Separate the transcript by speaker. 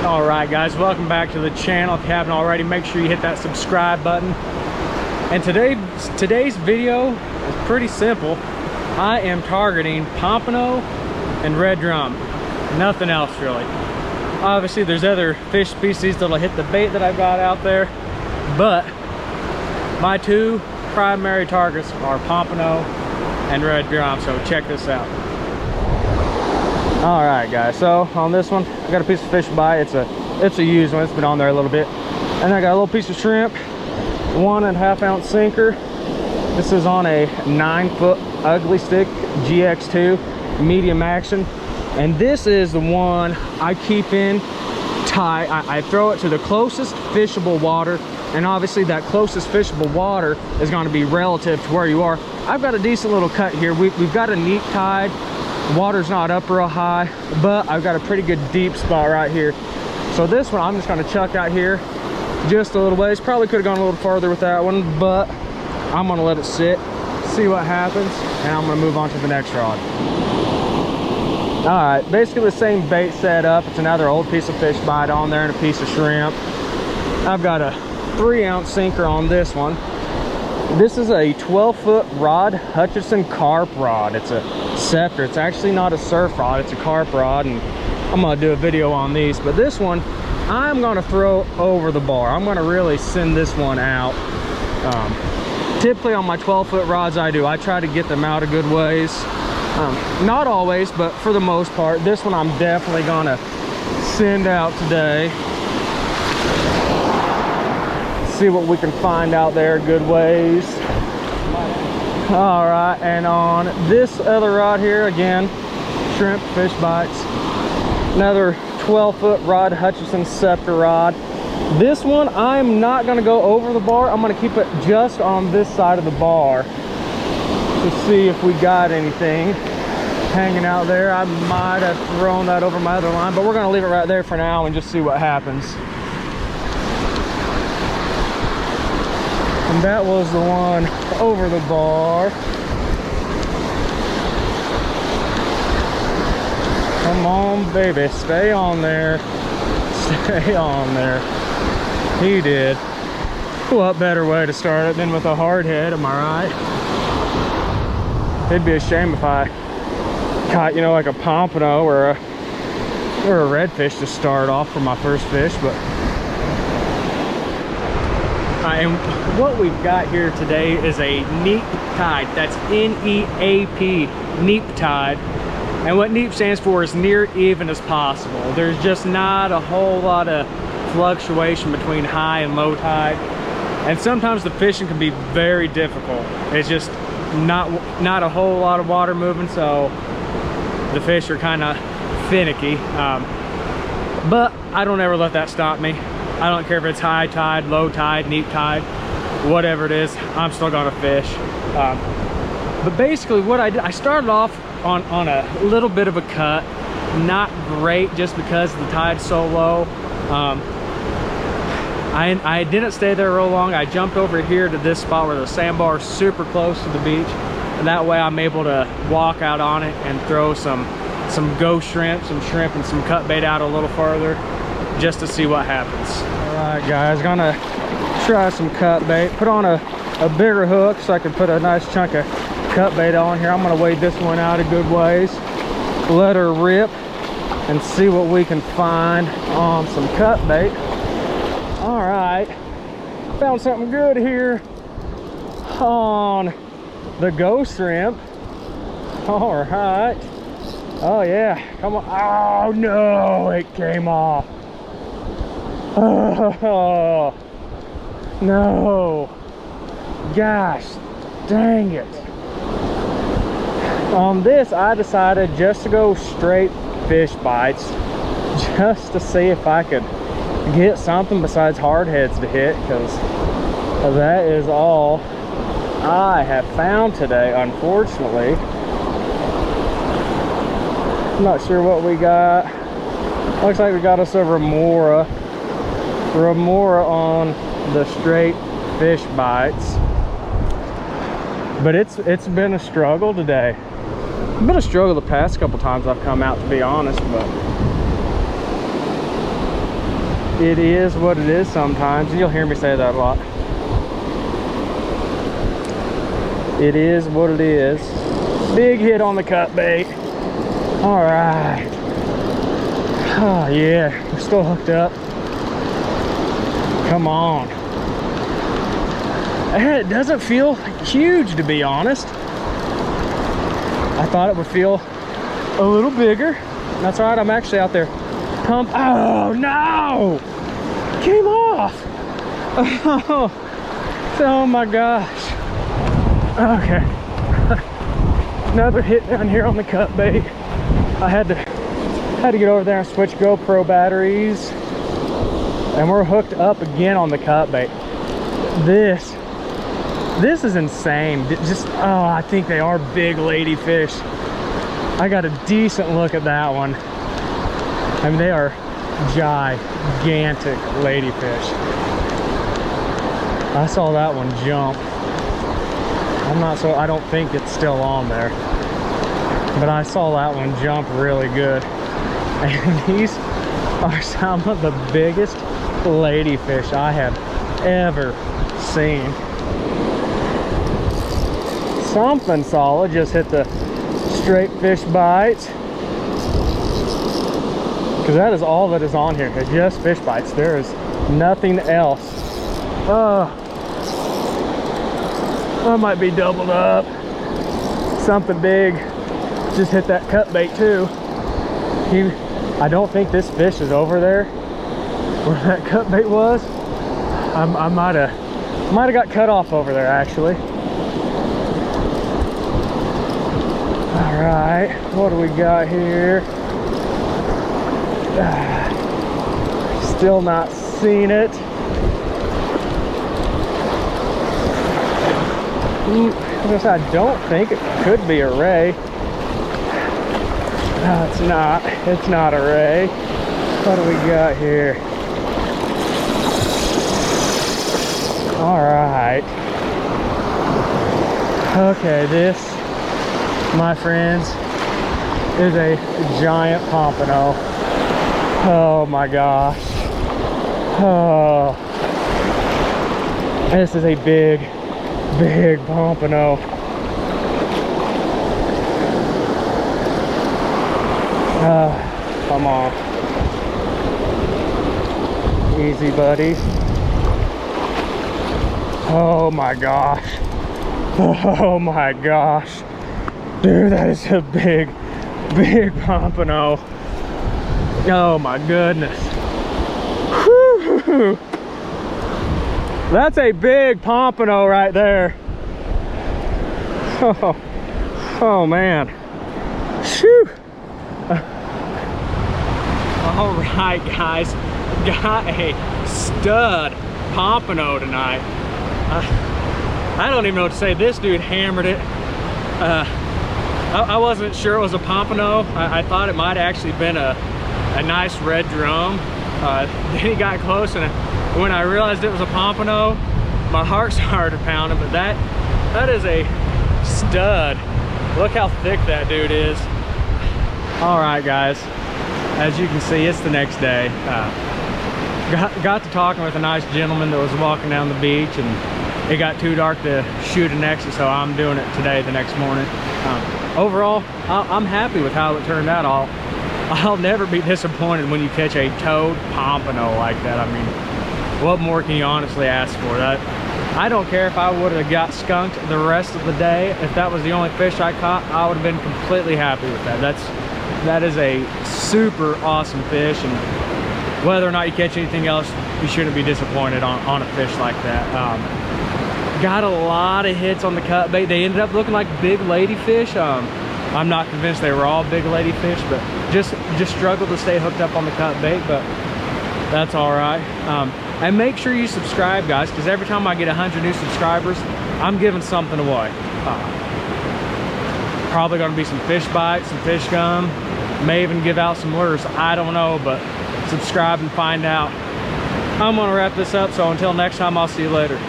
Speaker 1: All right, guys, welcome back to the channel. If you haven't already, make sure you hit that subscribe button. And today's video is pretty simple. I am targeting pompano and red drum, nothing else really. Obviously there's other fish species that'll hit the bait that I've got out there, but my two primary targets are pompano and red drum. So check this out. All right, guys, so on this one I got a piece of fish bite. It's a used one. It's been on there a little bit. And I got a little piece of shrimp, 1.5 ounce sinker. This is on a 9-foot ugly stick GX2 medium action, and this is the one I keep in tight. I throw it to the closest fishable water, and obviously that closest fishable water is going to be relative to where you are. I've got a decent little cut here. We've got a neat tide. Water's not up real high, but I've got a pretty good deep spot right here. So this one I'm just going to chuck out here just a little ways. Probably could have gone a little farther with that one, but I'm going to let it sit, see what happens, and I'm going to move on to the next rod. All right, basically the same bait setup. It's another old piece of fish bite on there and a piece of shrimp. I've got a 3-ounce sinker on this one. This is a 12-foot Rod Hutchison carp rod. It's a Scepter. It's actually not a surf rod, it's a carp rod, and I'm gonna do a video on these. But this one I'm gonna throw over the bar. I'm gonna really send this one out. Typically on my 12-foot rods I try to get them out a good ways. Not always, but for the most part. This one I'm definitely gonna send out today. See what we can find out there good ways. All right, and on this other rod here, again, shrimp fish bites, another 12-foot Rod Hutchison Scepter rod. This one I'm not going to go over the bar. I'm going to keep it just on this side of the bar to see if we got anything hanging out there. I might have thrown that over my other line, but we're going to leave it right there for now and just see what happens. And that was the one over the bar. Come on, baby, stay on there. Stay on there. He did. What better way to start it than with a hard head, am I right? It'd be a shame if I caught, you know, like a pompano or a redfish to start off for my first fish, but and what we've got here today is a neap tide. That's N-E-A-P, neap tide. And what neap stands for is near even as possible. There's just not a whole lot of fluctuation between high and low tide. And sometimes the fishing can be very difficult. It's just not a whole lot of water moving, so the fish are kind of finicky. But I don't ever let that stop me. I don't care if it's high tide, low tide, neap tide, whatever it is, I'm still gonna fish. But basically what I did, I started off on a little bit of a cut, not great just because the tide's so low. I didn't stay there real long. I jumped over here to this spot where the sandbar is super close to the beach, and that way I'm able to walk out on it and throw some ghost shrimp, some shrimp and some cut bait out a little farther, just to see what happens. All right, guys, gonna try some cut bait. Put on a bigger hook so I can put a nice chunk of cut bait on here. I'm gonna wade this one out a good ways, let her rip, and see what we can find on some cut bait. All right, found something good here on the ghost shrimp. All right. Oh yeah, come on. Oh no, it came off. Oh no, gosh dang it. On this I decided just to go straight fish bites, just to see if I could get something besides hard heads to hit, because that is all I have found today, unfortunately. I'm not sure what we got. Looks like we got us a remora on the straight fish bites, but it's been a struggle today. It's been a struggle the past couple times I've come out, to be honest, but It is what it is sometimes, and you'll hear me say that a lot. It is what it is. Big hit on the cut bait. All right. Oh yeah, we're still hooked up. Come on. It doesn't feel huge, to be honest. I thought it would feel a little bigger. That's all right, I'm actually out there pump. Oh no! Came off! Oh my gosh. Okay. Another hit down here on the cut bait. I had to get over there and switch GoPro batteries. And we're hooked up again on the cut bait. This is insane. Just, oh, I think they are big ladyfish. I got a decent look at that one. I mean, they are gigantic ladyfish. I saw that one jump. I don't think it's still on there. But I saw that one jump really good. And these are some of the biggest ladyfish I have ever seen. Something solid just hit the straight fish bites, because that is all that is on here. It's just fish bites. There is nothing else. I might be doubled up. Something big just hit that cut bait too. I don't think this fish is over there where that cut bait was. I might have got cut off over there actually. All right, what do we got here? Still not seen it. I don't think it could be a ray. No, it's not. It's not a ray. What do we got here? All right. Okay, this, my friends, is a giant pompano. Oh my gosh. Oh. This is a big pompano. Come on. Easy, buddy. Oh my gosh. Oh my gosh. Dude, that is a big pompano. Oh my goodness. Whew. That's a big pompano right there. Oh man. Whew. All right, guys, got a stud pompano tonight. I don't even know what to say. This dude hammered it. I wasn't sure it was a pompano. I thought it might have actually been a nice red drum. Then he got close, and when I realized it was a pompano, my heart started pounding. But that is a stud. Look how thick that dude is. All right, guys, as you can see, it's the next day. Got to talking with a nice gentleman that was walking down the beach, and it got too dark to shoot an exit, so I'm doing it today, the next morning. Overall, I'm happy with how it turned out. I'll never be disappointed when you catch a toad pompano like that. I mean, what more can you honestly ask for? I don't care if I would have got skunked the rest of the day. If that was the only fish I caught, I would have been completely happy with that. That is a super awesome fish, and whether or not you catch anything else, you shouldn't be disappointed on a fish like that. Got a lot of hits on the cut bait. They ended up looking like big ladyfish. I'm not convinced they were all big ladyfish, but just struggled to stay hooked up on the cut bait, but that's all right. And make sure you subscribe, guys, because every time I get 100 new subscribers, I'm giving something away. Probably gonna be some fish bites, some fish gum, may even give out some lures. I don't know, but subscribe and find out. I'm gonna wrap this up, so until next time, I'll see you later.